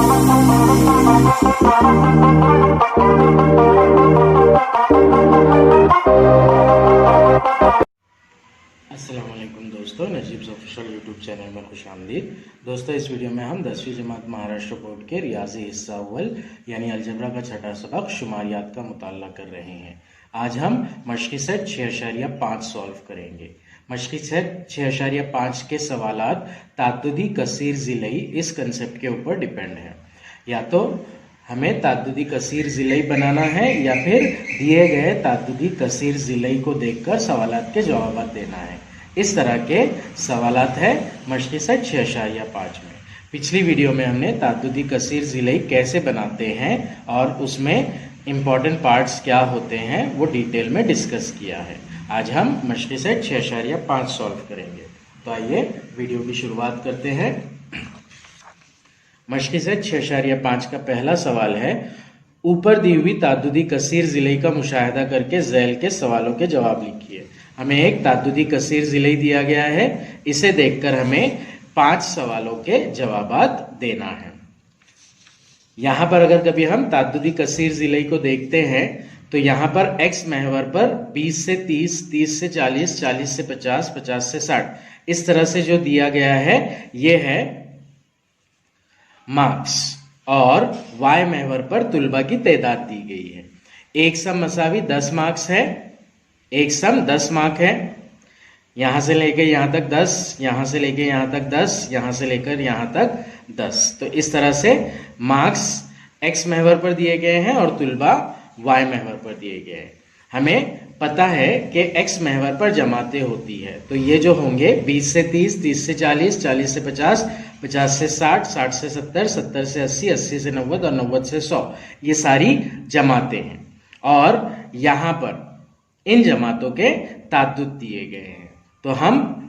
अस्सलामुअलैकुम दोस्तों, नजीब्स official YouTube channel में खुशामदीद। दोस्तों, इस वीडियो में हम 10वीं जमात महाराष्ट्र बोर्ड के रियाजी हिस्सा अव्वल यानी अलजबरा का छठा सबक शुमारियात का मुताला कर रहे हैं। आज हम मशक़ी सेट 6.5 सॉल्व करेंगे। मशक़ी सेट 6.5 के सवालात ताद्दुदी कसीर ज़िलई इस कंसेप्ट के ऊपर डिपेंड है। या तो हमें ताद्दुदी कसीर ज़िलई बनाना है या फिर दिए गए ताद्दुदी कसीर ज़िलई को देखकर सवालात के जवाब देना है। इस तरह के सवालात है मशक़ी सेट 6.5 में। पिछली वीडियो में हमने ताद्दुदी कसीर ज़िलई कैसे बनाते हैं और उसमें इम्पॉर्टेंट पार्ट्स क्या होते हैं वो डिटेल में डिस्कस किया है। आज हम मशक़ी सेट 6.5 सॉल्व करेंगे। तो आइए वीडियो की शुरुआत करते हैं। मशक़ी सेट 6.5 का पहला सवाल है, ऊपर दी हुई ताद्दुदी कसीर ज़िलई का मुशाहिदा करके ज़ैल के सवालों के जवाब लिखिए। हमें एक ताद्दुदी कसीर ज़िलई दिया गया है, इसे देखकर हमें 5 सवालों के जवाबात देना है। यहाँ पर अगर कभी हम ताद्दुदी कसीर ज़िलई को देखते हैं तो यहाँ पर x महवर पर 20 से 30, 30 से 40, 40 से 50, 50 से 60 इस तरह से जो दिया गया है ये है मार्क्स और y महवर पर तुलबा की तादाद दी गई है। एक सम मसावी 10 मार्क्स है, एक सम 10 मार्क है। यहां से लेकर यहां तक 10, यहां से लेकर यहां तक 10, यहां से लेकर यहां तक 10। तो इस तरह से मार्क्स x महवर पर दिए गए हैं और तुलबा y महवर पर दिए गए हैं। हमें पता है कि x महवर पर जमातें होती है, तो ये जो होंगे 20 से 30, 30 से 40, 40 से 50, 50 से 60, 60 से 70, 70 से 80, 80 से 90 और 90 से 100 ये सारी जमातें हैं। और यहाँ पर इन जमातों के ताद्दुद दिए गए हैं। तो हम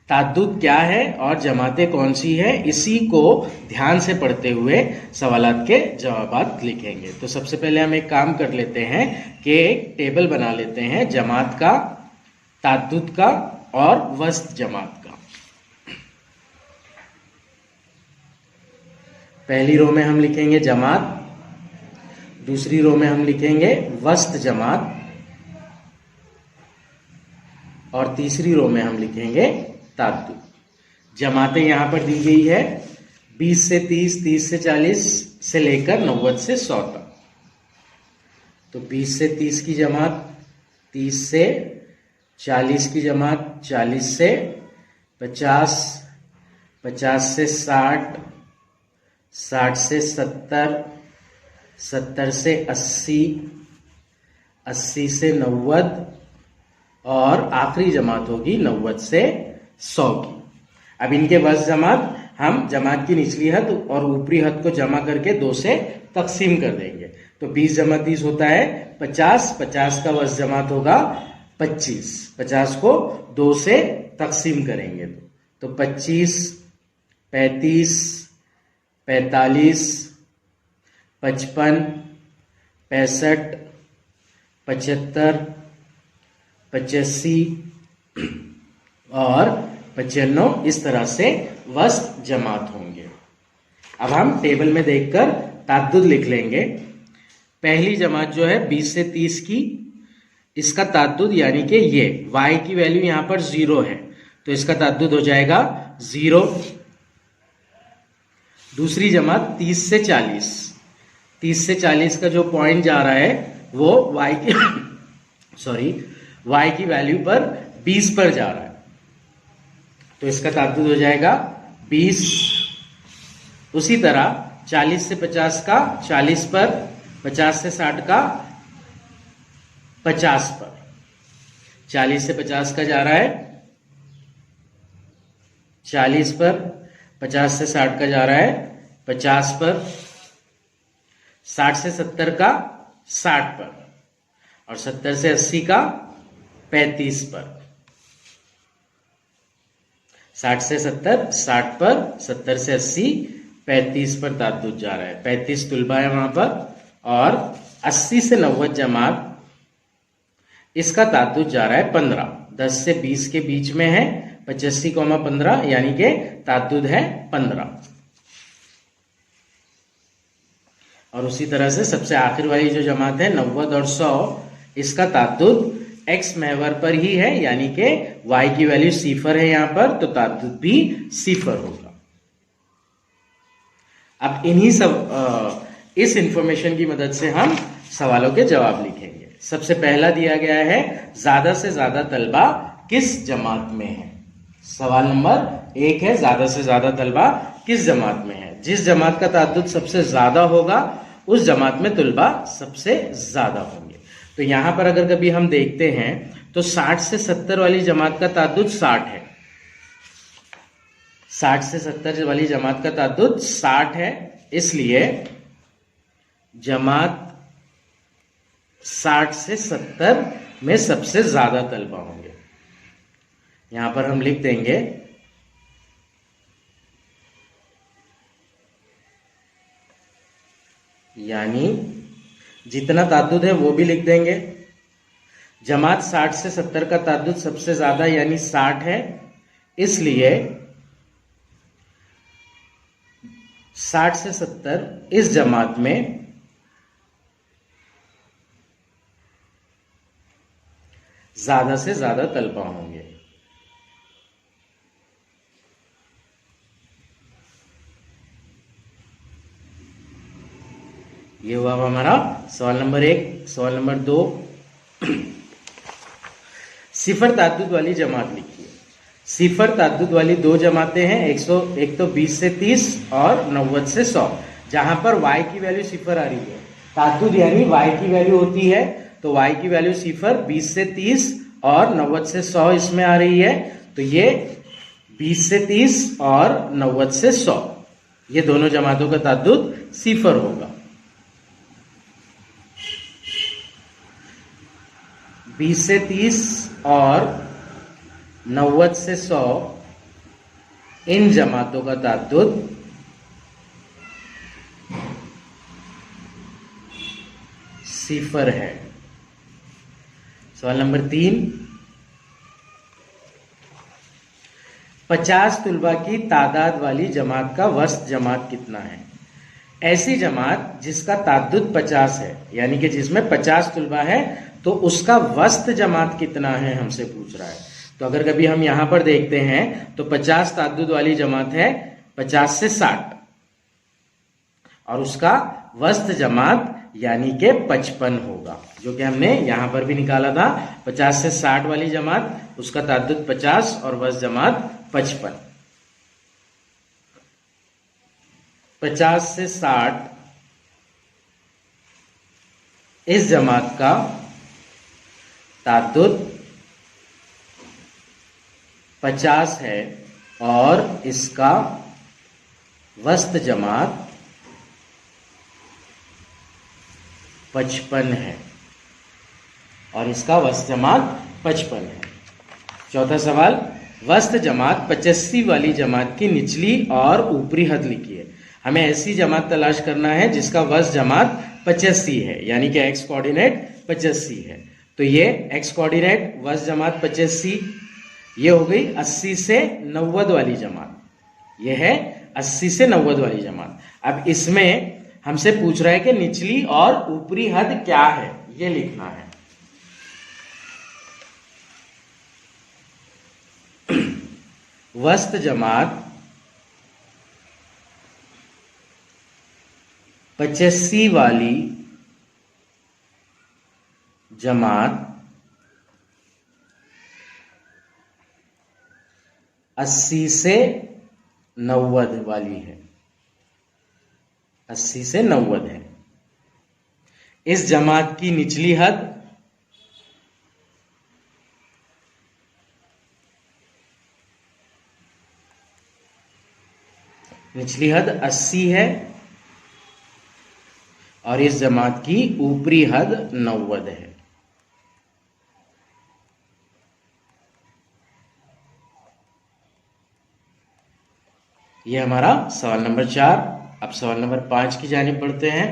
ताद्दुद क्या है और जमातें कौन सी है इसी को ध्यान से पढ़ते हुए सवालात के जवाबात लिखेंगे। तो सबसे पहले हम एक काम कर लेते हैं कि एक टेबल बना लेते हैं जमात का, ताद्दुद का और वस्त जमात का। पहली रो में हम लिखेंगे जमात, दूसरी रो में हम लिखेंगे वस्त जमात और तीसरी रो में हम लिखेंगे ताद्दुद। जमातें यहां पर दी गई है 20 से 30, 30 से 40 से लेकर 90 से 100 तक। तो 20 से 30 की जमात, 30 से 40 की जमात, 40 से 50, 50 से 60, 60 से 70, 70 से 80, 80 से 90 और आखिरी जमात होगी 90 से 100 की। अब इनके वज़ जमात हम जमात की निचली हद और ऊपरी हद को जमा करके 2 से तकसीम कर देंगे। तो 20 जमा 30 होता है 50, 50 का वज़ जमात होगा 25, 50 को 2 से तकसीम करेंगे तो 25, 35, 45, 55, 65, 75, 85 और 95 इस तरह से वस्त जमात होंगे। अब हम टेबल में देखकर ताद्दुद लिख लेंगे। पहली जमात जो है 20 से 30 की, इसका ताद्दुद यानी कि ये y की वैल्यू यहां पर 0 है तो इसका ताद्दुद हो जाएगा 0। दूसरी जमात 30 से 40, 30 से 40 का जो पॉइंट जा रहा है वो y की वैल्यू पर 20 पर जा रहा है तो इसका ताद्दुद हो जाएगा 20। उसी तरह 40 से 50 का 40 पर, 50 से 60 का 50 पर, 40 से 50 का जा रहा है 40 पर, 50 से 60 का जा रहा है 50 पर, 60 से 70 का 60 पर और 70 से 80 का 35 पर। 60 से 70 60 पर, 70 से 80 35 पर ताद्दुद जा रहा है। 35 तुलबा है वहां पर और 80 से 90 जमात इसका ताद्दुद जा रहा है 15। 10 से 20 के बीच में है 85, 15 यानी कि ताद्दुद है 15। और उसी तरह से सबसे आखिर वाली जो जमात है 90 और 100, इसका ताद्दुद x महवर पर ही है, यानी कि y की वैल्यू सिफर है यहाँ पर, तो ताद्दुद भी सिफर होगा। अब इन्हीं सब इस इंफॉर्मेशन की मदद से हम सवालों के जवाब लिखेंगे। सबसे पहला दिया गया है ज्यादा से ज्यादा तलबा किस जमात में है। सवाल नंबर 1 है ज्यादा से ज्यादा तलबा किस जमात में है। जिस जमात का ताद्दुद सबसे ज्यादा होगा उस जमात में तलबा सबसे ज्यादा होंगे। तो यहां पर अगर कभी हम देखते हैं तो 60 से 70 वाली जमात का ताद्दुद 60 है। 60 से 70 वाली जमात का ताद्दुद 60 है, इसलिए जमात 60 से 70 में सबसे ज्यादा तलबा होंगे। यहां पर हम लिख देंगे यानी जितना ताद्दुद है वो भी लिख देंगे। जमात 60 से 70 का ताद्दुद सबसे ज्यादा यानी 60 है, इसलिए 60 से 70 इस जमात में ज्यादा से ज्यादा तलबा होंगे। ये हुआ हमारा सवाल नंबर 1। सवाल नंबर 2, सिफर ताद्दुद वाली जमात लिखिए। सिफर ताद्दुद वाली दो जमातें हैं, एक तो 20 से 30 और 90 से 100। जहां पर y की वैल्यू सिफर आ रही है, ताद्दुद यानी y की वैल्यू होती है, तो y की वैल्यू सिफर 20 से 30 और 90 से 100 इसमें आ रही है। तो ये 20 से 30 और 90 से 100, ये दोनों जमातों का ताद्दुद सिफर होगा। 20 से 30 और 90 से 100 इन जमातों का ताद्दुद सिफर है। सवाल नंबर 3, 50 तुलबा की तादाद वाली जमात का वस्त जमात कितना है। ऐसी जमात जिसका ताद्दुद 50 है, यानी कि जिसमें 50 तुलबा है, तो उसका वस्त जमात कितना है हमसे पूछ रहा है। तो अगर कभी हम यहां पर देखते हैं तो 50 ताद्दुद वाली जमात है 50 से 60, और उसका वस्त जमात यानी कि 55 होगा, जो कि हमने यहां पर भी निकाला था। 50 से 60 वाली जमात, उसका ताद्दुद 50 और वस्त जमात 55। 50 से 60 इस जमात का ताद्दुद 50 है और इसका वस्त जमात 55 है, और इसका वस्त जमात 55 है। चौथा सवाल, वस्त जमात 85 वाली जमात की निचली और ऊपरी हद लिखिए। हमें ऐसी जमात तलाश करना है जिसका वस्त जमात 85 है, यानी कि x कोऑर्डिनेट 85 है। तो ये x कोऑर्डिनेट वस्त जमात 85, ये हो गई 80 से 90 वाली जमात, ये है 80 से 90 वाली जमात। अब इसमें हमसे पूछ रहा है कि निचली और ऊपरी हद क्या है, ये लिखना है। वस्त जमात 85 वाली जमात 80 से 90 वाली है, 80 से 90 है। इस जमात की निचली हद निचली हद 80 है और इस जमात की ऊपरी हद 90 है। यह हमारा सवाल नंबर 4। अब सवाल नंबर 5 की जानिब बढ़ते हैं।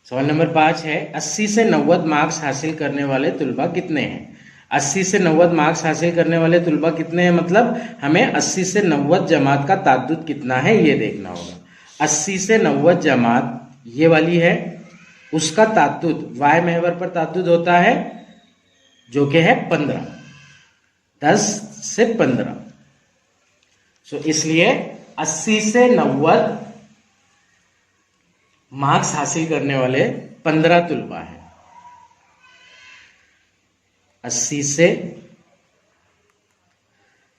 सवाल नंबर 5 है, 80 से 90 मार्क्स हासिल करने वाले तुलबा कितने हैं। 80 से 90 मार्क्स हासिल करने वाले तुलबा कितने हैं, मतलब हमें 80 से 90 जमात का ताद्दुद कितना है ये देखना होगा। 80 से 90 जमात ये वाली है, उसका ताद्दुद y महवर पर ताद्दुद होता है जो कि है 15, 10 से 15। सो इसलिए 80 से 90 मार्क्स हासिल करने वाले 15 तुलबा है। 80 से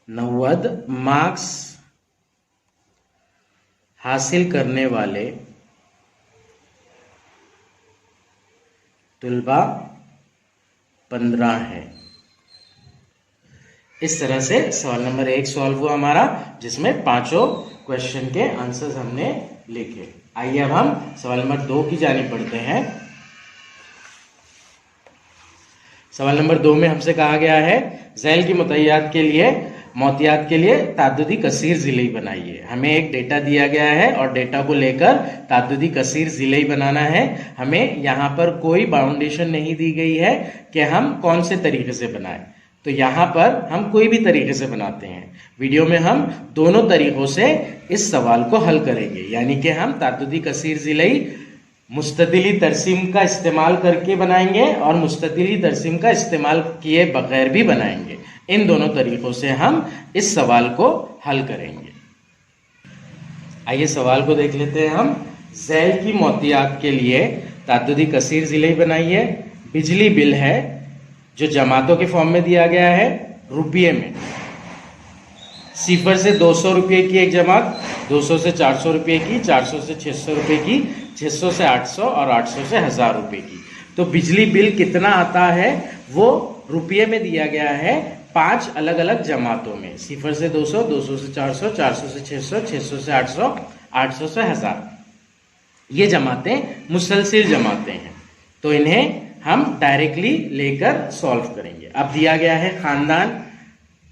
90 मार्क्स हासिल करने वाले तुलबा 15 है। इस तरह से सवाल नंबर 1 सॉल्व हुआ हमारा, जिसमें पांचों क्वेश्चन के आंसर्स हमने लिखे। आइए अब हम सवाल नंबर 2 की जानिब बढ़ते हैं। सवाल नंबर 2 में हमसे कहा गया है ज़ैल की मोतियात के लिए ताद्दुदी कसीर ज़िलई बनाइए। हमें एक डेटा दिया गया है और डेटा को लेकर ताद्दुदी कसीर ज़िलई बनाना है। हमें यहाँ पर कोई बाउंडेशन नहीं दी गई है कि हम कौन से तरीके से बनाएं, तो यहाँ पर हम कोई भी तरीके से बनाते हैं। वीडियो में हम दोनों तरीकों से इस सवाल को हल करेंगे, यानी कि हम ताद्दुदी कसीर ज़िलई मुस्ततिली तरसीम का इस्तेमाल करके बनाएंगे और मुस्ततिली तरसीम का इस्तेमाल किए बगैर भी बनाएंगे। इन दोनों तरीकों से हम इस सवाल को हल करेंगे। आइए सवाल को देख लेते हैं हम। ज़ैल की मोतियात के लिए ताद्दुदी कसीर ज़िलई बनाइए। बिजली बिल है जो जमातों के फॉर्म में दिया गया है रुपये में। 0 से 200 रुपये की एक जमात, 200 से 400 रुपये की, 400 से 600 रुपये की, 600 से 800 और 800 से 1000 रुपये की। तो बिजली बिल कितना आता है वो रुपये में दिया गया है 5 अलग अलग जमातों में। 0 से 200, 200 से 400, 400 से 600, 600 से 800, 800 से 1000। ये जमातें मुसलसिल जमातें हैं, तो इन्हें हम डायरेक्टली लेकर सॉल्व करेंगे। अब दिया गया है खानदान,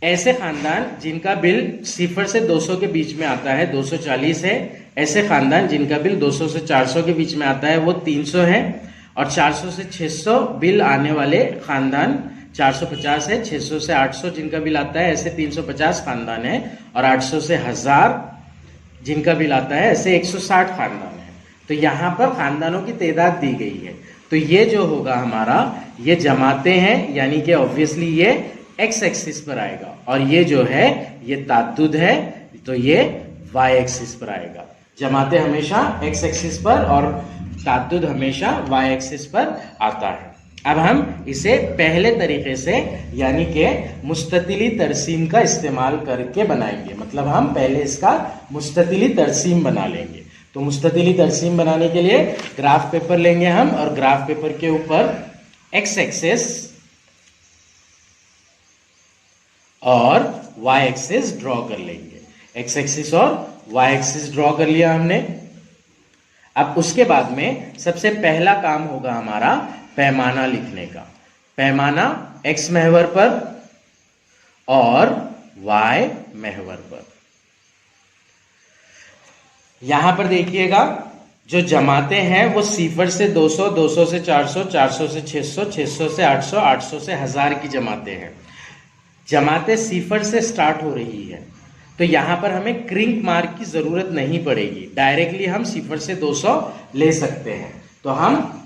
ऐसे खानदान जिनका बिल 0 से 200 के बीच में आता है 240 है। ऐसे खानदान जिनका बिल 200 से 400 के बीच में आता है वो 300 है। और 400 से 600 बिल आने वाले खानदान 450 है। 600 से 800 जिनका बिल आता है ऐसे 350 खानदान है। और 800 से 1000 जिनका बिल आता है ऐसे 160 खानदान है। तो यहाँ पर खानदानों की तादाद दी गई है, तो ये जो होगा हमारा, ये जमातें हैं, यानी कि ऑब्वियसली ये एक्स एक्सिस पर आएगा, और ये जो है ये ताद्दुद है, तो ये वाई एक्सिस पर आएगा। जमातें हमेशा एक्स एक्सिस पर और ताद्दुद हमेशा वाई एक्सिस पर आता है। अब हम इसे पहले तरीके से यानी कि मुस्ततिली तरसीम का इस्तेमाल करके बनाएंगे, मतलब हम पहले इसका मुस्ततिली तरसीम बना लेंगे। तो मुस्ततिली तरसीम बनाने के लिए ग्राफ पेपर लेंगे हम, और ग्राफ पेपर के ऊपर एक्स एक्सिस और वाई एक्सिस ड्रॉ कर लेंगे। एक्स एक्सिस और वाई एक्सिस ड्रॉ कर लिया हमने। अब उसके बाद में सबसे पहला काम होगा हमारा पैमाना लिखने का। पैमाना एक्स महवर पर और वाई महवर पर। यहां पर देखिएगा जो जमातें हैं वो 0 से 200, 200 से 400, 400 से 600, 600 से 800, 800 से 1000 की जमातें हैं। जमातें 0 से स्टार्ट हो रही है, तो यहां पर हमें क्रिंक मार्क की जरूरत नहीं पड़ेगी, डायरेक्टली हम 0 से 200 ले सकते हैं। तो हम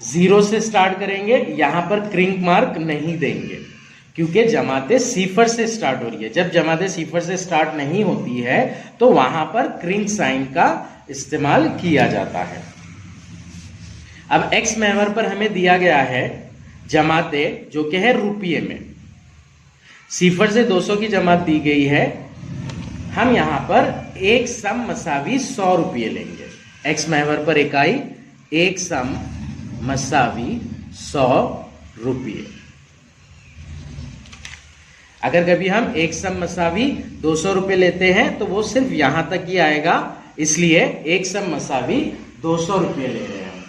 0 से स्टार्ट करेंगे, यहां पर क्रिंक मार्क नहीं देंगे क्योंकि जमातें 0 से स्टार्ट हो रही है। जब जमातें 0 से स्टार्ट नहीं होती है तो वहां पर क्रिंक साइन का इस्तेमाल किया जाता है। अब एक्स महवर पर हमें दिया गया है जमातें जो कि है रुपये में। 0 से 200 की जमात दी गई है, हम यहां पर एक सम मसावी 100 रुपये लेंगे। एक्स महवर पर इकाई एक सम मसावी 100 रुपये। अगर कभी हम एक सम मसावी 200 रुपये लेते हैं तो वो सिर्फ यहां तक ही आएगा, इसलिए एक सम मसावी 200 रुपये ले रहे हैं,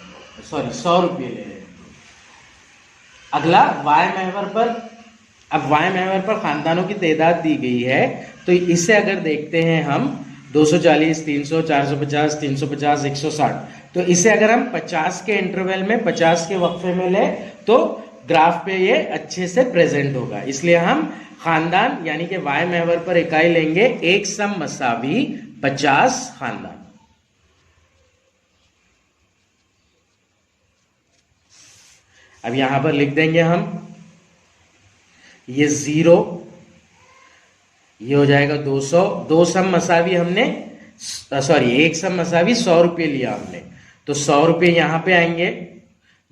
सॉरी 100 रुपये ले रहे हैं। अगला वाई महवर पर। अब वाई महवर पर खानदानों की तादाद दी गई है, तो इसे अगर देखते हैं हम 240, 300, 450, 350, 160, तो इसे अगर हम 50 के इंटरवल में 50 के वक्फे में ले तो ग्राफ पे ये अच्छे से प्रेजेंट होगा। इसलिए हम खानदान यानी कि वाय महवर पर इकाई लेंगे एक सम मसावी 50 खानदान। अब यहां पर लिख देंगे हम ये 0, ये हो जाएगा 200। दो सम मसावी हमने एक सम मसावी 100 रुपये लिया हमने, तो 100 रुपये यहां पे आएंगे,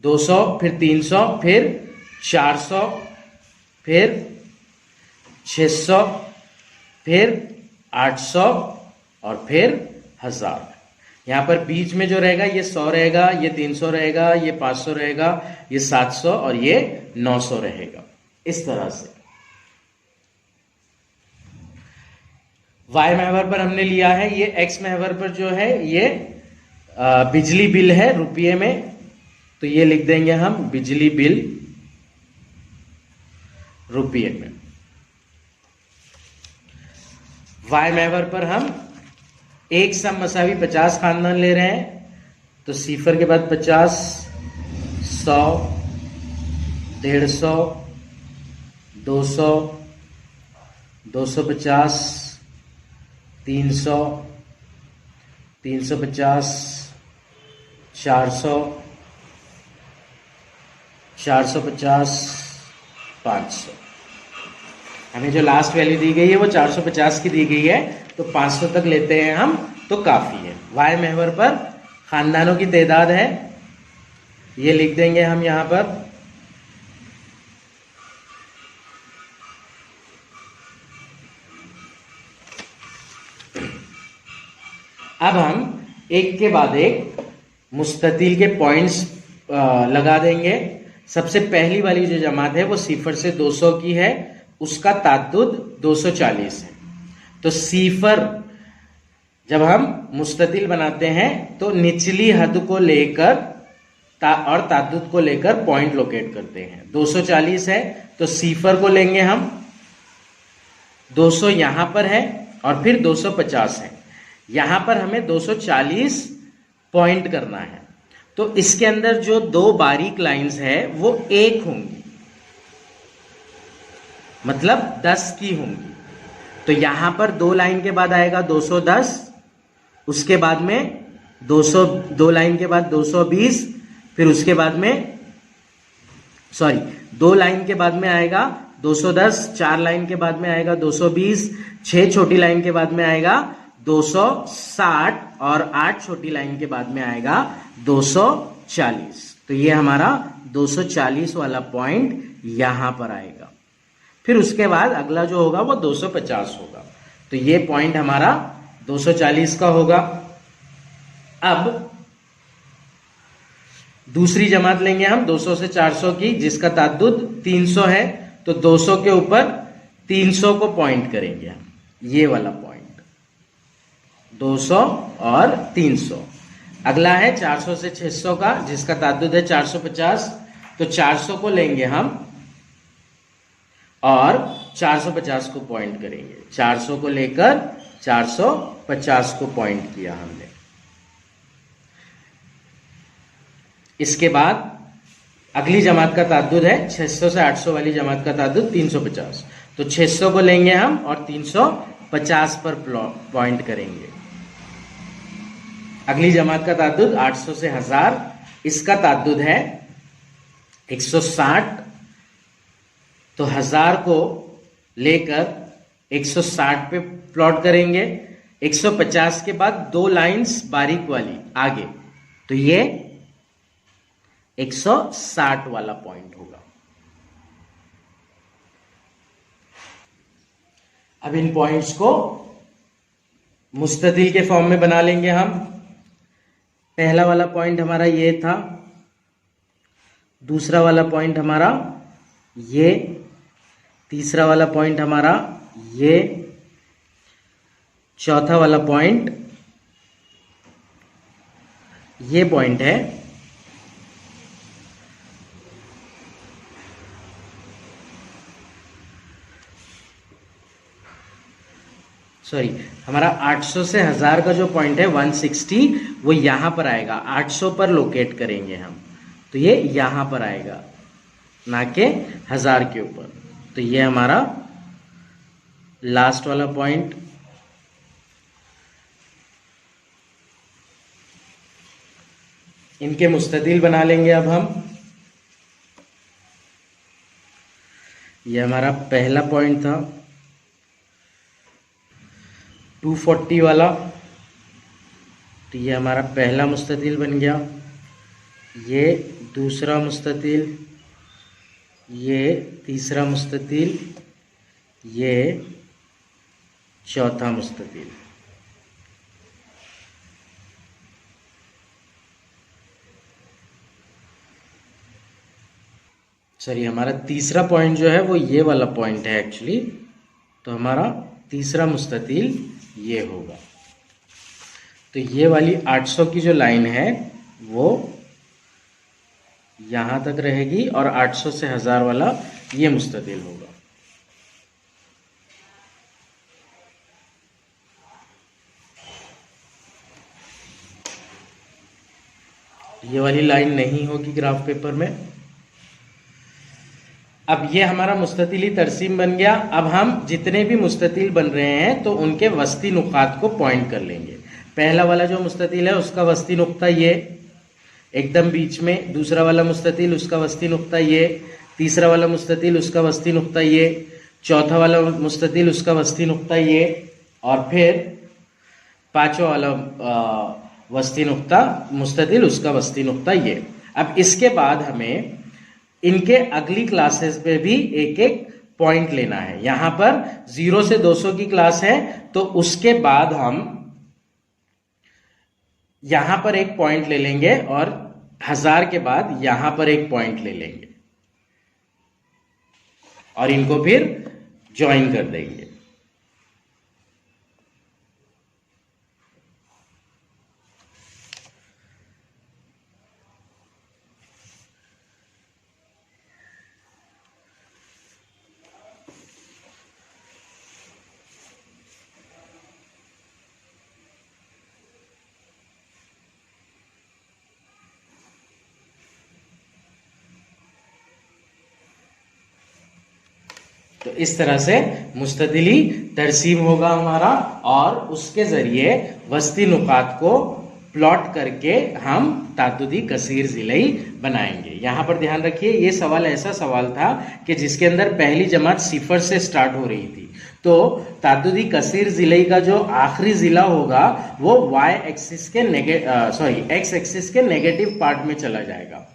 200 फिर 300 फिर 400 फिर 600 फिर 800 और फिर 1000। यहां पर बीच में जो रहेगा ये 100 रहेगा, ये 300 रहेगा, ये 500 रहेगा, ये 700 और ये 900 रहेगा। इस तरह से वाय महवर पर हमने लिया है। ये एक्स महवर पर जो है ये बिजली बिल है रुपये में, तो ये लिख देंगे हम बिजली बिल रुपये में। वाय महवर पर हम एक सम मसावी 50 खानदान ले रहे हैं, तो सिफर के बाद 50, 100, 150, 200, 250, 300, 350, 400, 450, 500। हमें जो लास्ट वैल्यू दी गई है वो 450 की दी गई है, तो 500 तक लेते हैं हम तो काफी है। वाय महवर पर खानदानों की तादाद है, ये लिख देंगे हम यहां पर। अब हम एक के बाद एक मुस्ततिल के पॉइंट्स लगा देंगे। सबसे पहली वाली जो जमात है वो सिफर से 200 की है, उसका ताद्दुद 240 है। तो सिफर जब हम मुस्ततिल बनाते हैं तो निचली हद को लेकर और ताद्दुद को लेकर पॉइंट लोकेट करते हैं। 240 है तो सिफर को लेंगे हम, 200 यहां पर है और फिर 250 है। यहां पर हमें 240 पॉइंट करना है, तो इसके अंदर जो दो बारीक लाइंस है वो एक होंगी, मतलब 10 की होंगी। तो यहां पर दो लाइन के बाद आएगा 210, उसके बाद में 200, दो लाइन के बाद 220, फिर उसके बाद में दो लाइन के बाद में आएगा 210, 4 लाइन के बाद में आएगा 220, 6 छोटी लाइन के बाद में आएगा 260 और 8 छोटी लाइन के बाद में आएगा 240। तो ये हमारा 240 वाला पॉइंट यहां पर आएगा। फिर उसके बाद अगला जो होगा वो 250 होगा, तो ये पॉइंट हमारा 240 का होगा। अब दूसरी जमात लेंगे हम 200 से 400 की, जिसका ताद्दुद 300 है, तो 200 के ऊपर 300 को पॉइंट करेंगे हम, ये वाला पॉइंट 200 और 300। अगला है 400 से 600 का, जिसका ताद्दुद है 450, तो 400 को लेंगे हम और 450 को पॉइंट करेंगे। 400 को लेकर 450 को पॉइंट किया हमने। इसके बाद अगली जमात का ताद्दुद है 600 से 800 वाली जमात का ताद्दुद 350, तो 600 को लेंगे हम और 350 पर पॉइंट करेंगे। अगली जमात का ताद्दुद 800 से 1000, इसका ताद्दुद है 160, तो 1000 को लेकर 160 पे प्लॉट करेंगे। 150 के बाद दो लाइंस बारीक वाली आगे, तो ये 160 वाला पॉइंट होगा। अब इन पॉइंट्स को मुस्ततिल के फॉर्म में बना लेंगे हम। पहला वाला पॉइंट हमारा ये था, दूसरा वाला पॉइंट हमारा ये, तीसरा वाला पॉइंट हमारा ये, चौथा वाला पॉइंट ये पॉइंट है, हमारा 800 से 1000 का जो पॉइंट है 160, वो यहां पर आएगा। 800 पर लोकेट करेंगे हम, तो ये यहां पर आएगा, ना के 1000 के ऊपर। तो ये हमारा लास्ट वाला पॉइंट, इनके मुस्ततिल बना लेंगे अब हम। ये हमारा पहला पॉइंट था 240 वाला, तो ये हमारा पहला मुस्ततिल बन गया। ये दूसरा मुस्ततिल, ये तीसरा मुस्ततिल, ये चौथा मुस्ततिल। सॉरी, हमारा तीसरा पॉइंट जो है वो ये वाला पॉइंट है एक्चुअली, तो हमारा तीसरा मुस्ततिल ये होगा। तो ये वाली 800 की जो लाइन है वो यहां तक रहेगी और 800 से 1000 वाला ये मुस्ततिल होगा। ये वाली लाइन नहीं होगी ग्राफ पेपर में। अब ये हमारा मुस्ततिली तरसीम बन गया। अब हम जितने भी मुस्ततिल बन रहे हैं तो उनके वस्ती नुकात को पॉइंट कर लेंगे। पहला वाला जो मुस्ततिल है उसका वस्ती नुक्ता ये एकदम बीच में, दूसरा वाला मुस्ततिल उसका वस्ती नुक्ता ये, तीसरा वाला मुस्ततिल उसका वस्ती नुक्ता ये, चौथा वाला मुस्ततिल उसका वस्ती नुक्ता ये, और फिर पांचवा वाला वस्ती नुक्ता मुस्ततिल उसका वस्ती नुक्ता ये। अब इसके बाद हमें इनके अगली क्लासेस पे भी एक एक पॉइंट लेना है। यहां पर 0 से 200 की क्लास है तो उसके बाद हम यहां पर एक पॉइंट ले लेंगे और 1000 के बाद यहां पर एक पॉइंट ले लेंगे और इनको फिर ज्वाइन कर देंगे। तो इस तरह से मुस्ततिली तरसीम होगा हमारा और उसके जरिए वस्ती नुकात को प्लॉट करके हम ताद्दुदी कसीर ज़िलई बनाएंगे। यहाँ पर ध्यान रखिए, ये सवाल ऐसा सवाल था कि जिसके अंदर पहली जमात सिफर से स्टार्ट हो रही थी, तो ताद्दुदी कसीर ज़िलई का जो आखिरी ज़िला होगा वो एक्स एक्सिस के नेगेटिव पार्ट में चला जाएगा।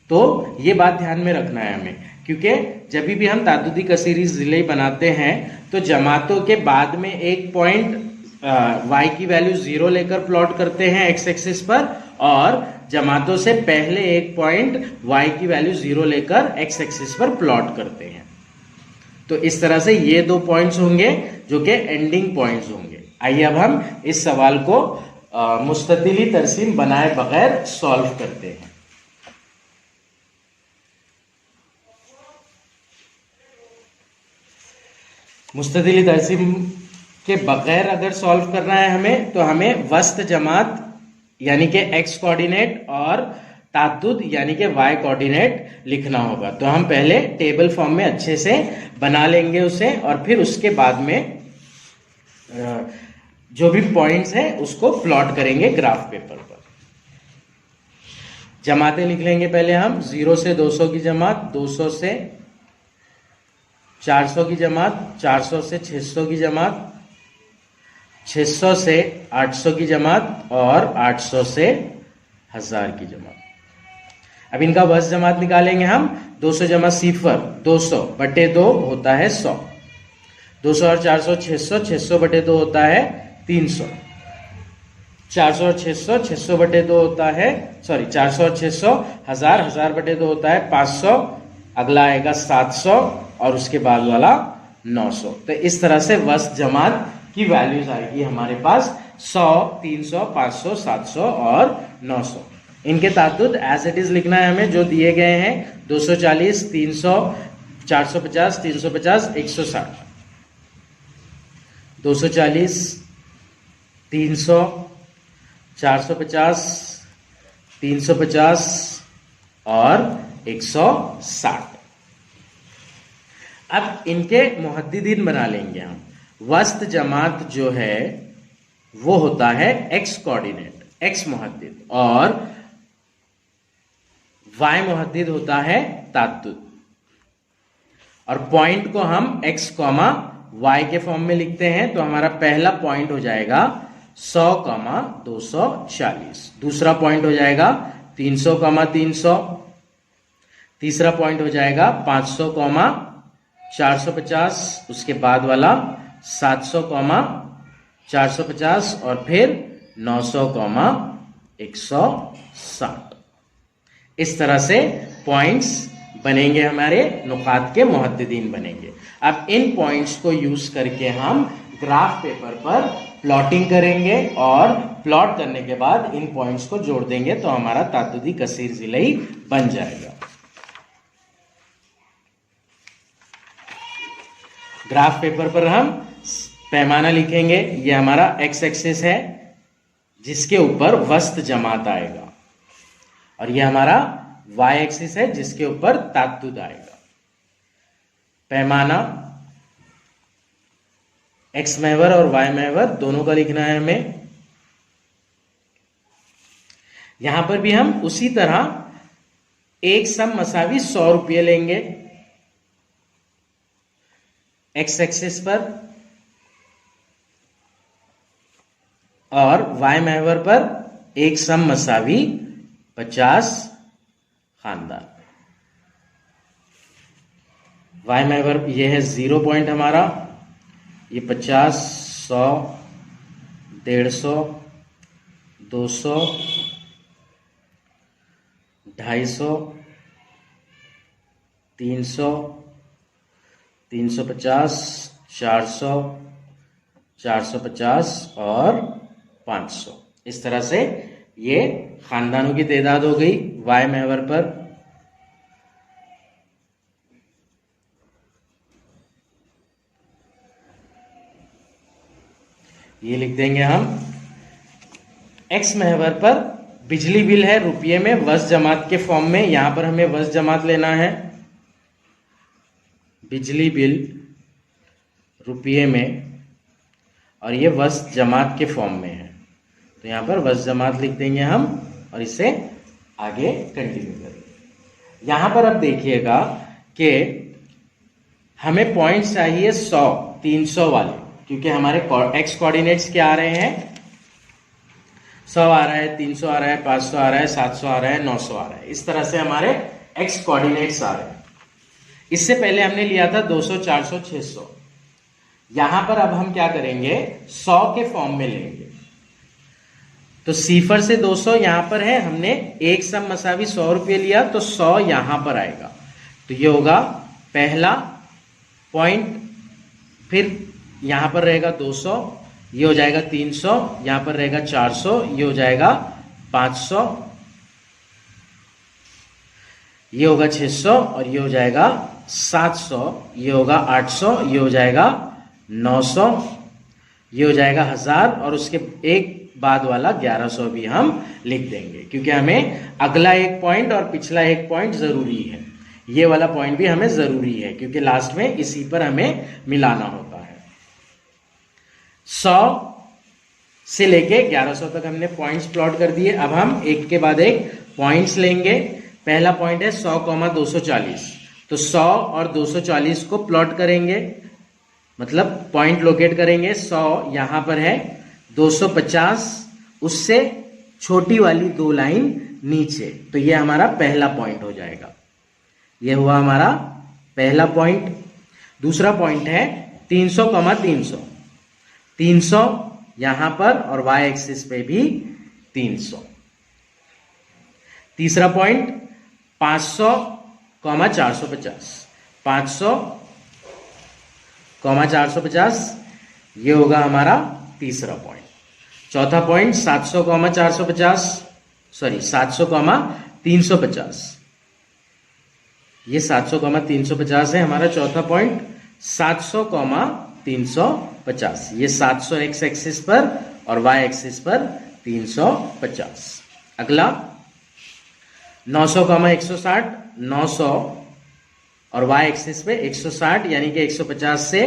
तो ये बात ध्यान में रखना है हमें, क्योंकि जब भी हम ताद्दुदी कसीरी ज़िले बनाते हैं तो जमातों के बाद में एक पॉइंट y की वैल्यू 0 लेकर प्लॉट करते हैं x एक्सिस पर, और जमातों से पहले एक पॉइंट y की वैल्यू 0 लेकर x एक्सिस पर प्लॉट करते हैं। तो इस तरह से ये दो पॉइंट्स होंगे जो कि एंडिंग पॉइंट्स होंगे। आइए अब हम इस सवाल को मुस्ततिली तरसीम बनाए बगैर सॉल्व करते हैं। मुस्ततिली तरसीम के बगैर अगर सॉल्व करना है हमें, तो हमें वस्त जमात यानी कि x कोऑर्डिनेट और ताद्दुद यानी कि y कोऑर्डिनेट लिखना होगा। तो हम पहले टेबल फॉर्म में अच्छे से बना लेंगे उसे, और फिर उसके बाद में जो भी पॉइंट्स हैं उसको प्लॉट करेंगे ग्राफ पेपर पर। जमातें लिख लेंगे पहले हम। 0 से 200 की जमात, 200 से 400 की जमात, 400 से 600 की जमात, 600 से 800 की जमात और 800 से 1000 की जमात। अब इनका वज़न जमात निकालेंगे हम। 200 जमा सिफर 200 बटे 2 होता है 100। 200 और 400 600, 600 बटे 2 होता है 300। 400 और 600, 600 बटे 2 होता है 400 और 600, 1000, 1000 बटे 2 होता है 500। अगला आएगा 700 और उसके बाद वाला 900। तो इस तरह से वस्त जमात की वैल्यूज आएगी हमारे पास 100, 300, 500, 700 और 900। इनके ताद्दुद एज इट इज लिखना है हमें, जो दिए गए हैं 240, 300, 450, 350, 160। 240, 300, 450, 350 और 160। अब इनके मुहद्दिदीन बना लेंगे हम। वस्त जमात जो है वो होता है एक्स कोऑर्डिनेट, एक्स मुहद्दिद, और वाई मुहद्दिद होता है ताद्दुद। और पॉइंट को हम एक्स कॉमा वाई के फॉर्म में लिखते हैं, तो हमारा पहला पॉइंट हो जाएगा 100,240, दूसरा पॉइंट हो जाएगा 300,300, तीसरा पॉइंट हो जाएगा 500,450, उसके बाद वाला 700,450 और फिर 900,160। इस तरह से पॉइंट्स बनेंगे, हमारे नुकात के मुहद्दिदीन बनेंगे। अब इन पॉइंट्स को यूज करके हम ग्राफ पेपर पर प्लॉटिंग करेंगे और प्लॉट करने के बाद इन पॉइंट्स को जोड़ देंगे तो हमारा ताद्दुदी कसीर ज़िलई बन जाएगा। ग्राफ पेपर पर हम पैमाना लिखेंगे, ये हमारा एक्स एक्सिस है जिसके ऊपर वस्त जमात आएगा, और ये हमारा वाई एक्सिस है जिसके ऊपर ताद्दुद आएगा। पैमाना एक्स महवर और वाई महवर दोनों का लिखना है हमें। यहां पर भी हम उसी तरह एक सम मसावी 100 रुपये लेंगे एक्स एक्सिस पर, और वाई महवर पर एक सम मसावी 50 खानदान। वाई महवर ये है 0 पॉइंट हमारा, ये 50, 100, 150, 200, 250, 300, 350, 400, 450 और 500। इस तरह से ये खानदानों की तादाद हो गई वाई महवर पर। ये लिख देंगे हम एक्स महवर पर बिजली बिल है रुपये में वस्त जमात के फॉर्म में, यहां पर हमें वस्त जमात लेना है। बिजली बिल रुपये में और ये वस्त जमात के फॉर्म में है, तो यहां पर वस्त जमात लिख देंगे हम और इसे आगे कंटिन्यू करेंगे। यहां पर अब देखिएगा कि हमें पॉइंट चाहिए 100, 300 वाले, क्योंकि हमारे एक्स कोऑर्डिनेट्स क्या आ रहे हैं, 100 आ रहा है, 300 आ रहा है, 500 आ रहा है, 700 आ रहा है, 900 आ रहा है। इस तरह से हमारे एक्स कोऑर्डिनेट्स आ रहे हैं। इससे पहले हमने लिया था 200, 400, 600। यहां पर अब हम क्या करेंगे, 100 के फॉर्म में लेंगे। तो सिफर से 200 यहां पर है, हमने एक सम मसावी 100 रुपये लिया, तो 100 यहां पर आएगा, तो ये होगा पहला पॉइंट। फिर यहां पर रहेगा 200, ये हो जाएगा 300, यहां पर रहेगा 400, ये हो जाएगा 500, ये होगा 600 और ये हो जाएगा 700, ये होगा 800, ये हो जाएगा 900, ये हो जाएगा 1000 और उसके एक बाद वाला 1100 भी हम लिख देंगे, क्योंकि हमें अगला एक पॉइंट और पिछला एक पॉइंट जरूरी है। ये वाला पॉइंट भी हमें जरूरी है क्योंकि लास्ट में इसी पर हमें मिलाना होता है। 100 से लेके 1100 तक हमने पॉइंट्स प्लॉट कर दिए। अब हम एक के बाद एक पॉइंट्स लेंगे। पहला पॉइंट है 100,240, तो 100 और 240 को प्लॉट करेंगे, मतलब पॉइंट लोकेट करेंगे। 100 यहां पर है, 250 उससे छोटी वाली 2 लाइन नीचे, तो ये हमारा पहला पॉइंट हो जाएगा। ये हुआ हमारा पहला पॉइंट। दूसरा पॉइंट है 300,300, 300 यहां पर और वाई एक्सिस पे भी 300। तीसरा पॉइंट 500,450, 500,450, ये होगा हमारा तीसरा पॉइंट। चौथा पॉइंट 700,450, सॉरी 700,350, ये 700,350 है हमारा चौथा पॉइंट। 700,350, ये 700 एक्स एक्सिस पर और वाई एक्सिस पर 350। अगला 900,160, 900 और वाई एक्सिस पे 160, यानी कि 150 से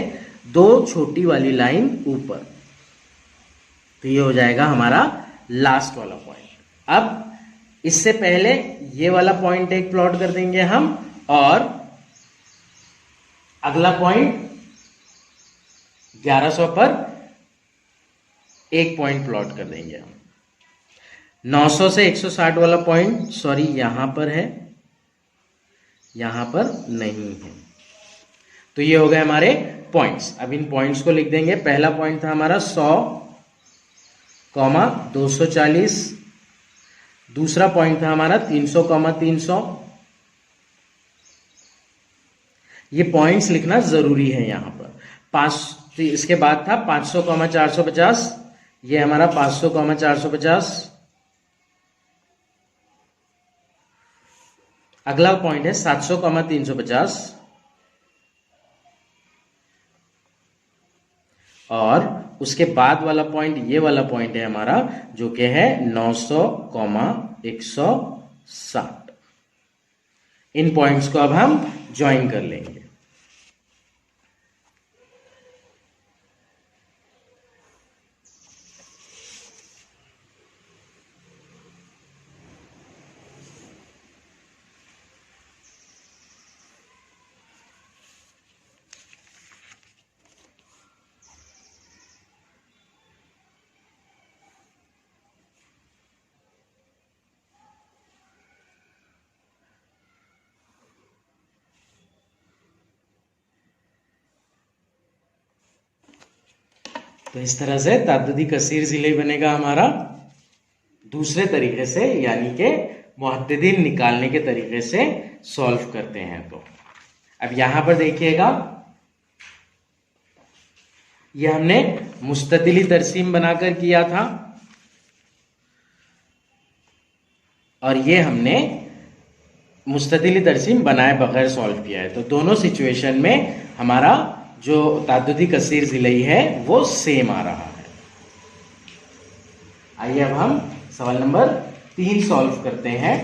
दो छोटी वाली लाइन ऊपर। तो ये हो जाएगा हमारा लास्ट वाला पॉइंट। अब इससे पहले ये वाला पॉइंट एक प्लॉट कर देंगे हम, और अगला पॉइंट 1100 पर एक पॉइंट प्लॉट कर देंगे हम। 900 से 160 वाला पॉइंट, सॉरी यहां पर है, यहां पर नहीं है। तो ये हो गए हमारे पॉइंट्स। अब इन पॉइंट्स को लिख देंगे। पहला पॉइंट था हमारा 100,240। दूसरा पॉइंट था हमारा 300,300। ये पॉइंट्स लिखना जरूरी है यहां पर। 5, इसके बाद था 500,450। ये हमारा 500,450। अगला पॉइंट है 700,350, और उसके बाद वाला पॉइंट ये वाला पॉइंट है हमारा, जो कि है 900,160। इन पॉइंट्स को अब हम ज्वाइन कर लेंगे। तो इस तरह से ताद्दुदी कसीर ज़िले बनेगा हमारा दूसरे तरीके से, यानी कि मुहद्दिदीन निकालने के तरीके से सॉल्व करते हैं। तो अब यहां पर देखिएगा, ये हमने मुस्ततिली तरसीम बनाकर किया था, और ये हमने मुस्ततिली तरसीम बनाए बगैर सॉल्व किया है। तो दोनों सिचुएशन में हमारा जो ताद्दुदी कसीर ज़िलई है वो सेम आ रहा है। आइए अब हम सवाल नंबर 3 सॉल्व करते हैं।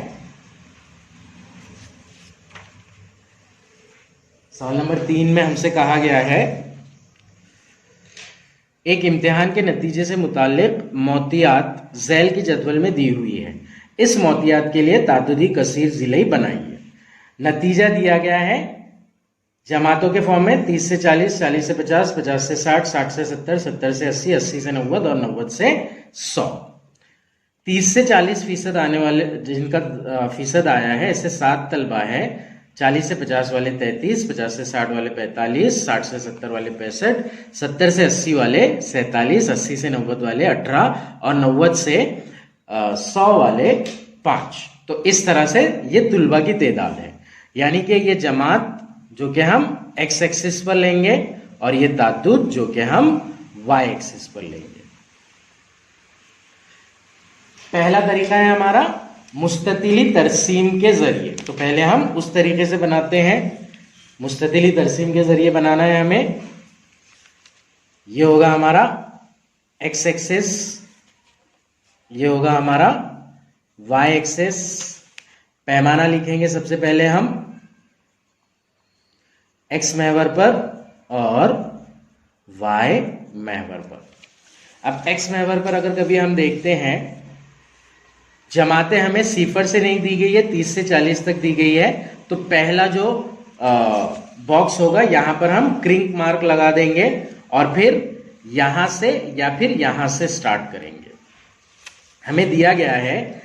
सवाल नंबर 3 में हमसे कहा गया है, एक इम्तिहान के नतीजे से मुताल्लिक मोतियात झैल की जदवल में दी हुई है। इस मोतियात के लिए ताद्दुदी कसीर ज़िलई बनाइए। नतीजा दिया गया है जमातों के फॉर्म में 30 से 40, 40 से 50, 50 से 60, 60 से 70, 70 से 80, 80 से 90 और 90 से 100। 30 से 40% आने वाले जिनका फीसद आया है, ऐसे 7 तलबा है। 40 से 50 वाले 33, 50 से 60 वाले 45, 60 से 70 वाले 65, 70 से 80 वाले 47, 80 से 90 वाले 18 और 90 से 100 वाले 5। तो इस तरह से ये तुलबा की तादाद है, यानी कि ये जमात जो कि हम एक्स एक्सिस पर लेंगे, और ये ताद्दुद जो कि हम वाई एक्सिस पर लेंगे। पहला तरीका है हमारा मुस्ततिली तरसीम के जरिए। तो पहले हम उस तरीके से बनाते हैं। मुस्ततिली तरसीम के जरिए बनाना है हमें। ये होगा हमारा एक्स एक्सिस, ये होगा हमारा वाई एक्सिस। पैमाना लिखेंगे सबसे पहले हम एक्स महवर पर और वाई महवर पर। अब एक्स महवर पर अगर कभी हम देखते हैं, जमातें हमें सिफर से नहीं दी गई है, 30 से 40 तक दी गई है। तो पहला जो बॉक्स होगा यहां पर हम क्रिंक मार्क लगा देंगे, और फिर यहां से या फिर यहां से स्टार्ट करेंगे। हमें दिया गया है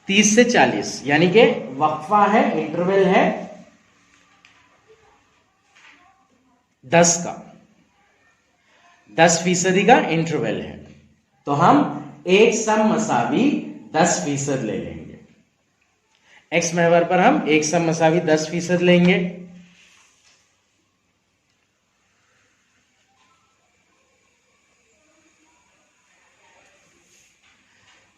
30 से 40, यानी कि वक्फा है, इंटरवल है 10 का, 10% का इंटरवल है। तो हम एक सम मसावी 10% ले लेंगे। एक्स महवर पर हम एक सम मसावी 10% लेंगे,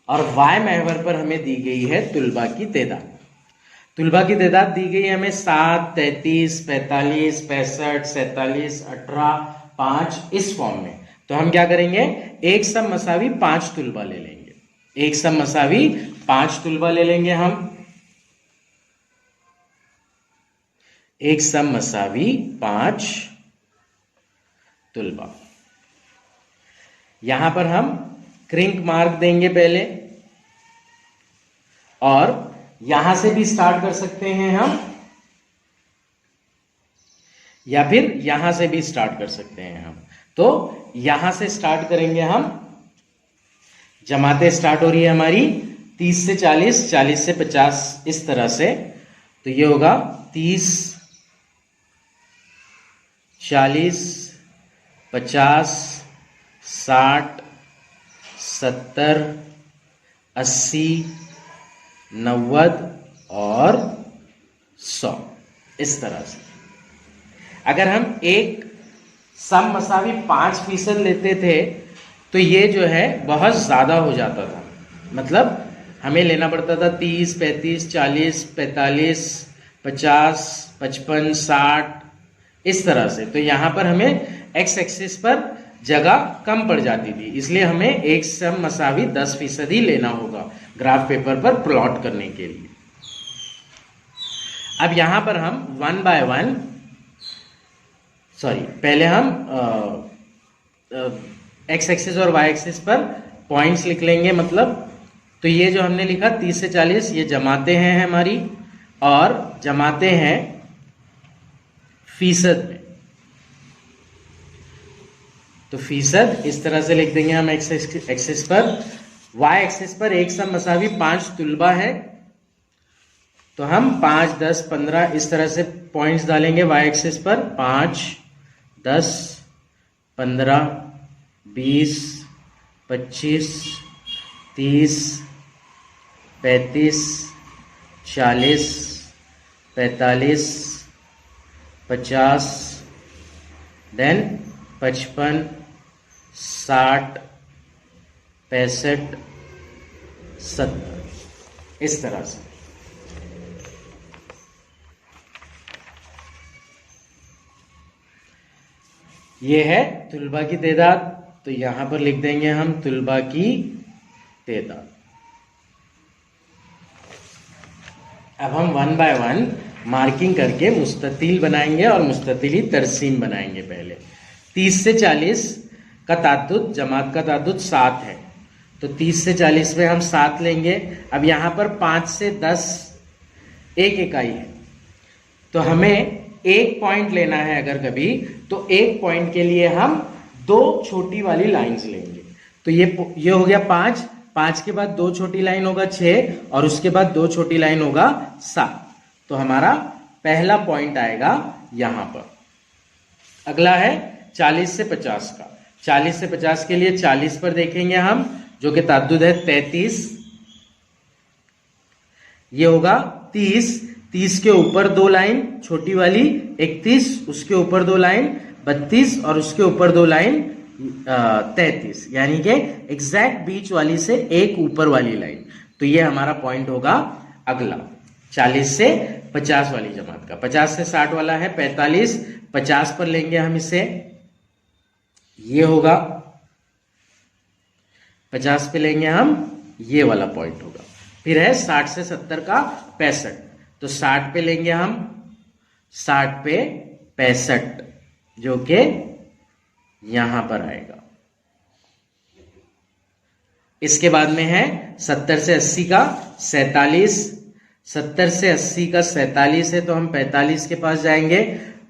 और वाई महवर पर हमें दी गई है तुलबा की तादाद। तुलबा की तादाद दी गई है हमें 7, 33, 45, 65, 47, 18, 5 इस फॉर्म में। तो हम क्या करेंगे, एक सम मसावी 5 तुलबा ले लेंगे। एक सम मसावी 5 तुलबा ले लेंगे हम। एक सम मसावी 5 तुलबा। यहां पर हम क्रिंक मार्क देंगे पहले, और यहां से भी स्टार्ट कर सकते हैं हम, या फिर यहां से भी स्टार्ट कर सकते हैं हम। तो यहां से स्टार्ट करेंगे हम, जमातें स्टार्ट हो रही है हमारी 30 से 40, 40 से 50, इस तरह से। तो ये होगा 30, 40, 50, 60, 70, 80, 90 और 100, इस तरह से। अगर हम एक सम मसावी 5% लेते थे तो ये जो है बहुत ज़्यादा हो जाता था, मतलब हमें लेना पड़ता था 30, 35, 40, 45, 50, 55, 60, इस तरह से। तो यहाँ पर हमें एक्स एक्सिस पर जगह कम पड़ जाती थी, इसलिए हमें एक सम मसावी 10% ही लेना होगा ग्राफ पेपर पर प्लॉट करने के लिए। अब यहाँ पर हम 1 by 1, पहले हम एक्स एक्सिस और वाई एक्सिस पर पॉइंट्स लिख लेंगे, मतलब तो ये जो हमने लिखा 30 से 40, ये जमाते हैं हमारी, और जमाते हैं फीसद में। तो फीसद इस तरह से लिख देंगे हम एक्स एक्सिस पर। वाई एक्सिस पर एक सम मसावी 5 तुलबा है, तो हम 5, 10, 15 इस तरह से पॉइंट्स डालेंगे वाई एक्सिस पर। 5, 10, 15, 20, 25, 30, 35, 40, 45, 50, देन 55, 60, 65, 70, इस तरह से। ये है तुलबा की तादाद, तो यहां पर लिख देंगे हम तुलबा की तादाद। अब हम 1 by 1 मार्किंग करके मुस्ततिल बनाएंगे और मुस्ततिली तरसीम बनाएंगे। पहले 30 से 40 का ताद्दुद, जमात का ताद्दुद 7 है, तो 30 से 40 में हम 7 लेंगे। अब यहाँ पर 5 से 10 एक इकाई है, तो हमें एक पॉइंट लेना है अगर कभी, तो एक पॉइंट के लिए हम 2 छोटी वाली लाइंस लेंगे। तो ये हो गया 5, 5 के बाद 2 छोटी लाइन होगा 6, और उसके बाद 2 छोटी लाइन होगा 7। तो हमारा पहला पॉइंट आएगा यहां पर। अगला है 40 से 50 का। 40 से 50 के लिए 40 पर देखेंगे हम, जो कि ताद्दुद है 33। ये होगा 30, 30 के ऊपर 2 लाइन छोटी वाली 31, उसके ऊपर 2 लाइन 32, और उसके ऊपर 2 लाइन 33, यानी कि एग्जैक्ट बीच वाली से एक ऊपर वाली लाइन। तो ये हमारा पॉइंट होगा अगला 40 से 50 वाली जमात का। 50 से 60 वाला है 45, 50 पर लेंगे हम इसे, ये होगा 50 पे लेंगे हम, ये वाला पॉइंट होगा। फिर है 60 से 70 का 65, तो 60 पे लेंगे हम, 60 पे 65, जो कि यहां पर आएगा। इसके बाद में है 70 से 80 का 47, 70 से 80 का 47 है, तो हम 45 के पास जाएंगे,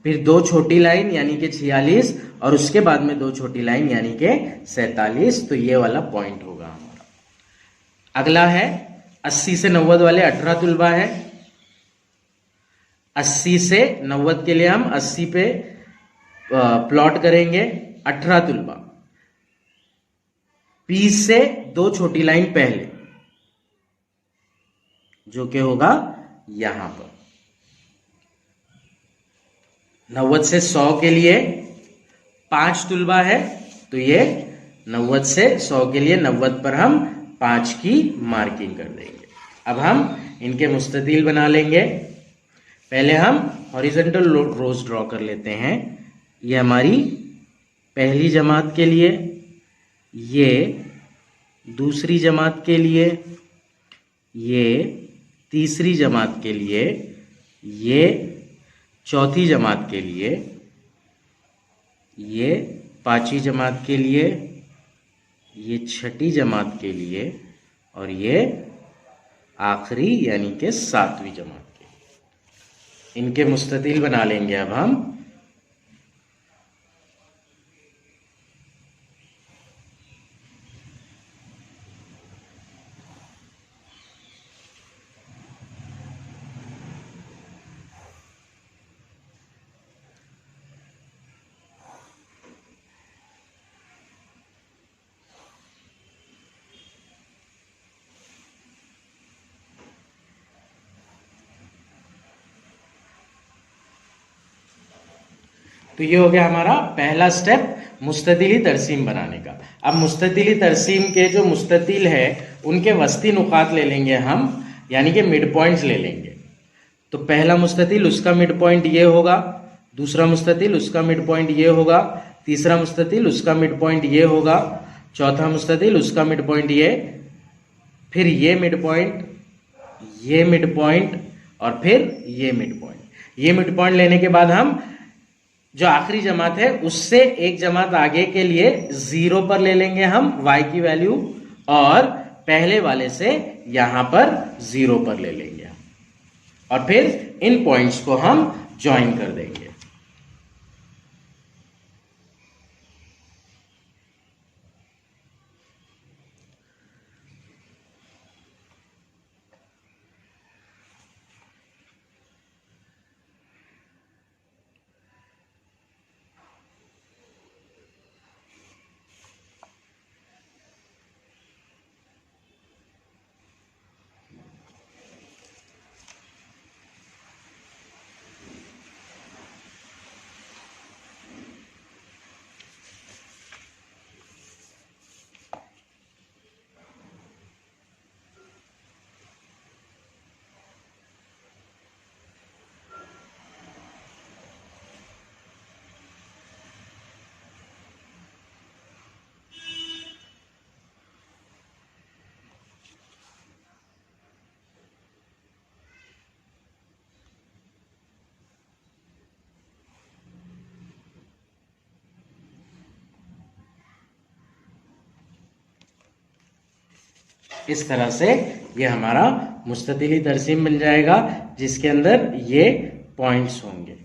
फिर 2 छोटी लाइन यानी कि 46, और उसके बाद में 2 छोटी लाइन यानी कि 47। तो ये वाला पॉइंट होगा हमारा। अगला है 80 से 90 वाले 18 तुलबा है। 80 से 90 के लिए हम 80 पे प्लॉट करेंगे 18 तुलबा। 20 से 2 छोटी लाइन पहले, जो कि होगा यहां पर। 90 से 100 के लिए 5 तुलबा है, तो ये 90 से 100 के लिए 90 पर हम 5 की मार्किंग कर देंगे। अब हम इनके मुस्ततिल बना लेंगे। पहले हम हॉरिजॉन्टल रोज ड्रॉ कर लेते हैं। ये हमारी पहली जमात के लिए, ये दूसरी जमात के लिए, ये तीसरी जमात के लिए, ये चौथी जमात के लिए, ये 5वीं जमात के लिए, ये 6ठी जमात के लिए और ये आखिरी यानी कि 7वीं जमात के लिए। इनके मुस्ततिल बना लेंगे अब हम। तो ये हो गया हमारा पहला स्टेप मुस्ततिली तरसीम बनाने का। अब मुस्ततिली तरसीम के जो मुस्ततिल है उनके वस्ती नुकात ले लेंगे हम, यानी कि मिड पॉइंट्स ले लेंगे। तो पहला मुस्ततिल उसका मिड पॉइंट ये होगा, दूसरा मुस्ततिल उसका मिड पॉइंट ये होगा, तीसरा मुस्ततिल उसका मिड पॉइंट ये होगा, चौथा मुस्ततिल उसका मिड पॉइंट ये, फिर ये मिड पॉइंट, ये मिड पॉइंट और फिर ये मिड पॉइंट। ये मिड पॉइंट लेने के बाद हम जो आखिरी जमात है उससे एक जमात आगे के लिए 0 पर ले लेंगे हम y की वैल्यू, और पहले वाले से यहां पर 0 पर ले लेंगे और फिर इन पॉइंट्स को हम ज्वाइन कर देंगे। इस तरह से ये हमारा मुस्ततिली तरसीम बन जाएगा जिसके अंदर ये पॉइंट्स होंगे।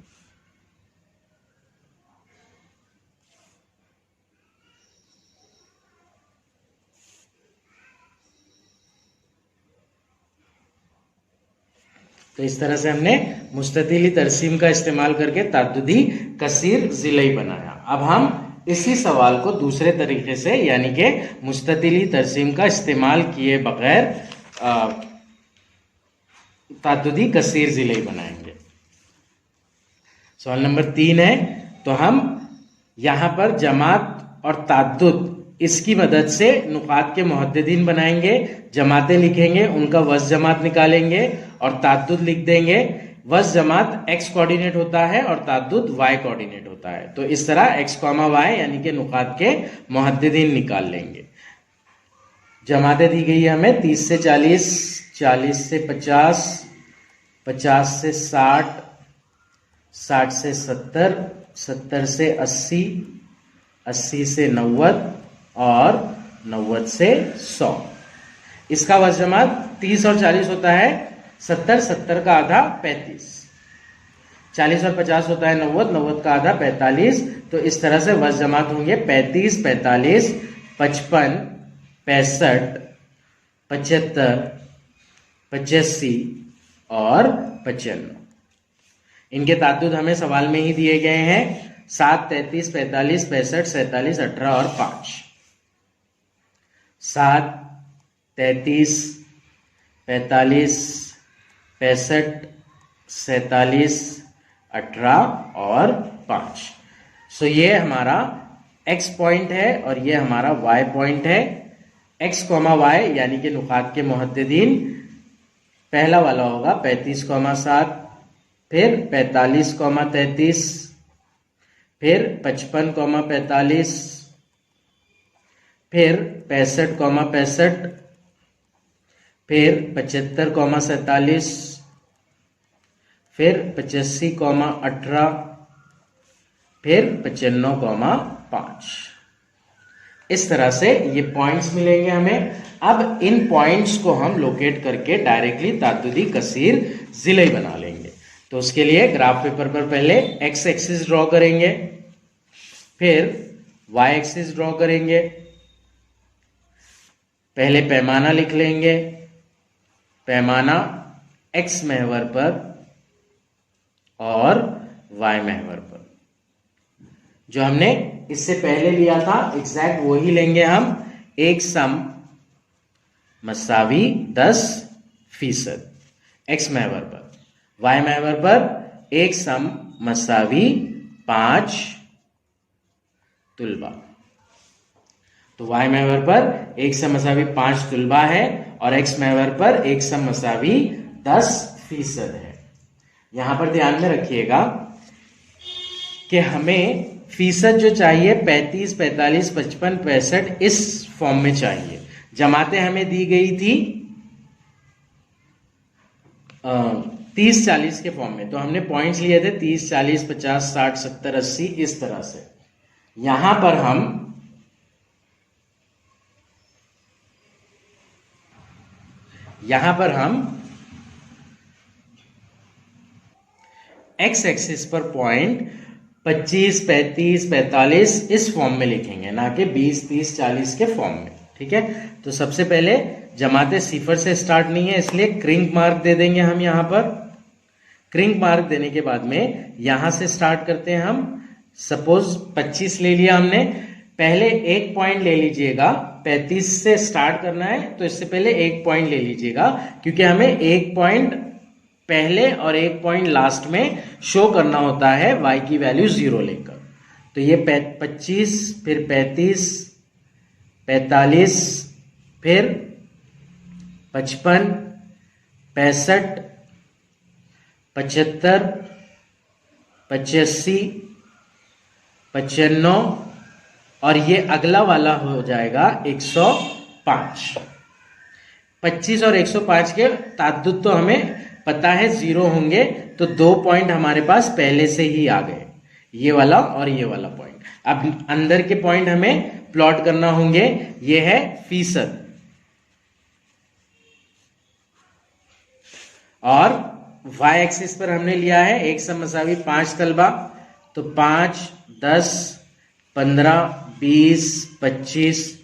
तो इस तरह से हमने मुस्ततिली तरसीम का इस्तेमाल करके ताद्दुदी कसीर ज़िलई बनाया। अब हम इसी सवाल को दूसरे तरीके से यानी कि मुस्ततिली तरसीम का इस्तेमाल किए बगैर ताद्दुदी कसीर ज़िलई बनाएंगे। सवाल नंबर 3 है, तो हम यहाँ पर जमात और ताद्दुद इसकी मदद से नुकात के मुहद्दिदीन बनाएंगे, जमातें लिखेंगे, उनका वज़ जमात निकालेंगे और ताद्दुद लिख देंगे। वज़ जमात x कोऑर्डिनेट होता है और ताद्दुद y कोऑर्डिनेट होता है। तो इस तरह x, y यानी कि नुकात के मुहद्दिदीन निकाल लेंगे। जमातें दी गई है हमें 30 से 40, 40 से 50, 50 से 60, 60 से 70, 70 से 80, 80 से 90 और 90 से 100। इसका वज़ जमात 30 और 40 होता है 70, 70 का आधा 35, 40 और 50 होता है 90, 90 का आधा 45। तो इस तरह से वज़ जमात होंगे 35, 45, 55, 65, 75, 85 और 95। इनके ताद्दुद हमें सवाल में ही दिए गए हैं 7, 33, 45, 65, 47, 18 और 5। 7, 33, 45, 65, 47, 18 और 5। सो ये हमारा x पॉइंट है और ये हमारा y पॉइंट है। x, y यानी कि नुकात के मुहद्दिदीन पहला वाला होगा 35,7, फिर 45,33, फिर 55,45, फिर 65,65, फिर 75,47, फिर 85,18, फिर 95,18। 5। इस तरह से ये पॉइंट्स मिलेंगे हमें। अब इन पॉइंट्स को हम लोकेट करके डायरेक्टली ताद्दुदी कसीर जिले बना लेंगे। तो उसके लिए ग्राफ पेपर पर पहले एक्स एक्सिस ड्रॉ करेंगे, फिर वाई एक्सिस ड्रॉ करेंगे। पहले पैमाना लिख लेंगे, पैमाना एक्स महवर पर और वाई महवर पर। जो हमने इससे पहले लिया था एग्जैक्ट वही लेंगे हम। एक सम मसावी 10% एक्स महवर पर, वाई महवर पर एक सम मसावी 5 तुलबा। तो वाई महवर पर एक सम मसावी 5 तुलबा है और एक्स महवर पर एक सम मसावी 10% है। यहां पर ध्यान में रखिएगा कि हमें फीसद जो चाहिए 35, 45, 55, 65 इस फॉर्म में चाहिए। जमातें हमें दी गई थी 30, 40 के फॉर्म में। तो हमने पॉइंट्स लिए थे 30, 40, 50, 60, 70, 80 इस तरह से। यहां पर हम एक्स एक्सिस पर पॉइंट 25, 35, 45 इस फॉर्म में लिखेंगे, ना कि 20, 30, 40 के फॉर्म में। ठीक है, तो सबसे पहले जमाते सिफर से स्टार्ट नहीं है, इसलिए क्रिंक मार्क दे देंगे हम यहां पर। क्रिंक मार्क देने के बाद में यहां से स्टार्ट करते हैं हम। सपोज 25 ले लिया हमने, पहले एक पॉइंट ले लीजिएगा। 35 से स्टार्ट करना है तो इससे पहले एक पॉइंट ले लीजिएगा, क्योंकि हमें एक पॉइंट पहले और एक पॉइंट लास्ट में शो करना होता है y की वैल्यू 0 लेकर। तो ये 25, फिर 35, 45, फिर 55, 65, 75, 85, 95 और ये अगला वाला हो जाएगा 105। 25 और 105 के ताद्दुद तो हमें पता है 0 होंगे, तो 2 पॉइंट हमारे पास पहले से ही आ गए, ये वाला और ये वाला पॉइंट। अब अंदर के पॉइंट हमें प्लॉट करना होंगे। ये है फीसद और y एक्सिस पर हमने लिया है एक सम मसावी 5 तलबा। तो 5, 10, 15, 20, 25,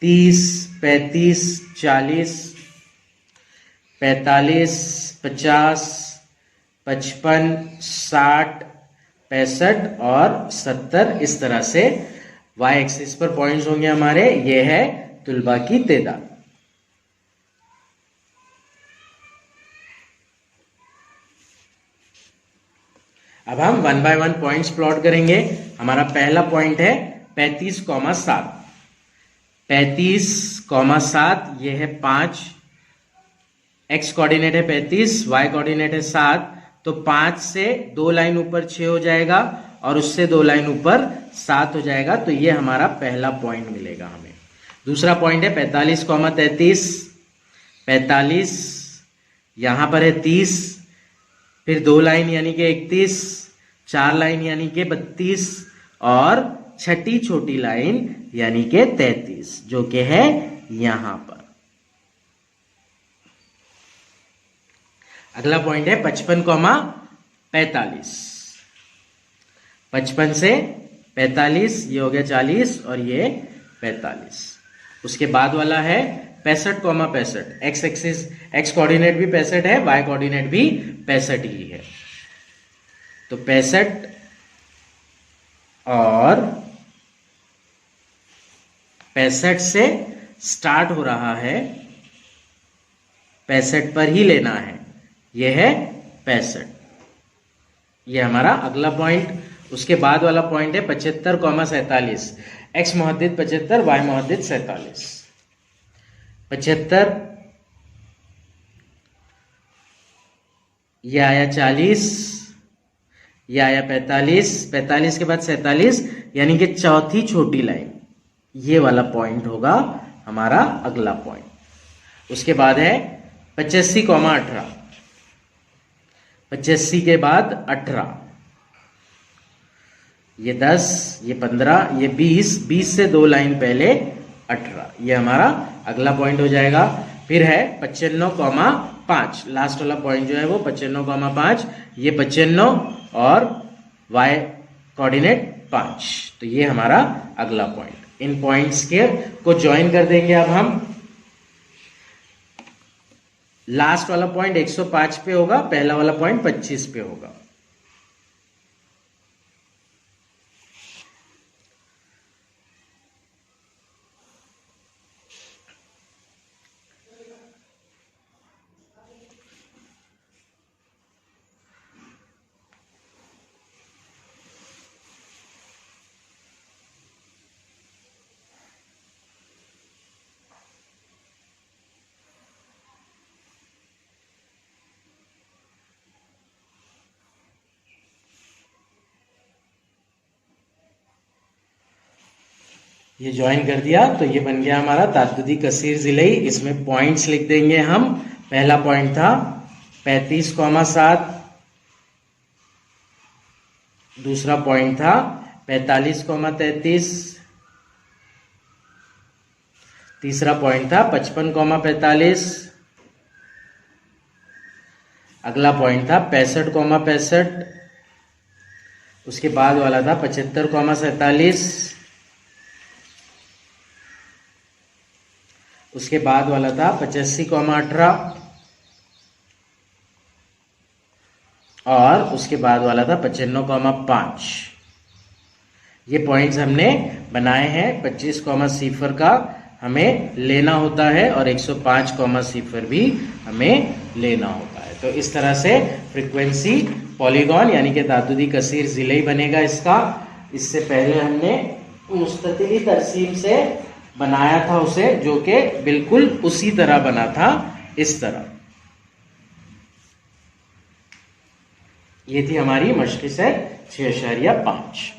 30, 35, 40, 45, 50, 55, 60, 65 और 70 इस तरह से y एक्सिस पर पॉइंट्स होंगे हमारे। ये है तुलबा की तादाद। अब हम 1 बाय 1 पॉइंट्स प्लॉट करेंगे। हमारा पहला पॉइंट है 35,7। 35,7 ये है 5, x कोऑर्डिनेट है 35, y कोऑर्डिनेट है 7। तो 5 से 2 लाइन ऊपर 6 हो जाएगा और उससे 2 लाइन ऊपर 7 हो जाएगा। तो ये हमारा पहला पॉइंट मिलेगा हमें। दूसरा पॉइंट है 45,33। 45 यहां पर है 30, फिर 2 लाइन यानी कि 31, 4 लाइन यानी कि 32 और छठी छोटी लाइन यानी कि 33 जो कि है यहां पर। अगला पॉइंट है 55,45। 55 से 45 ये हो गया 40 और ये 45। उसके बाद वाला है 65,65। एक्स एक्सिस एक्स कोऑर्डिनेट भी 65 है, वाई कोऑर्डिनेट भी 65 ही है। तो 65 और 65 से स्टार्ट हो रहा है, 65 पर ही लेना है। यह है 65। ये हमारा अगला पॉइंट। उसके बाद वाला पॉइंट है 75,47। X Muhaddith 75, Y Muhaddith 47। 75 ये आया 40, ये आया 45, 45 के बाद 47 यानी कि चौथी छोटी लाइन। ये वाला पॉइंट होगा हमारा अगला पॉइंट। उसके बाद है 85,18। 85 के बाद 18, ये 10, ये 15, ये 20, 20 से 2 लाइन पहले 18, ये हमारा अगला पॉइंट हो जाएगा। फिर है 95,5, लास्ट वाला पॉइंट जो है वो 95,5, ये 95 और y कोऑर्डिनेट 5, तो ये हमारा अगला पॉइंट। इन पॉइंट्स के को ज्वाइन कर देंगे अब हम। लास्ट वाला पॉइंट 105 पे होगा, पहला वाला पॉइंट 25 पे होगा। ये ज्वाइन कर दिया तो ये बन गया हमारा तातुदी कसीर जिले। इसमें पॉइंट्स लिख देंगे हम। पहला पॉइंट था 35,7, दूसरा पॉइंट था 45,33, तीसरा पॉइंट था 55,45, अगला पॉइंट था 65,65, उसके बाद वाला था 75,47, उसके बाद वाला था 85,18 और उसके बाद वाला था 95,5। ये पॉइंट्स हमने बनाए हैं। 25,0 का हमें लेना होता है और 105,0 भी हमें लेना होता है। तो इस तरह से फ्रीक्वेंसी पॉलीगॉन यानी कि तातुदी कसीर जिले बनेगा इसका। इससे पहले हमने मुस्ततिली तरसीम से बनाया था उसे, जो कि बिल्कुल उसी तरह बना था, इस तरह। ये थी हमारी मश्क से 6.5।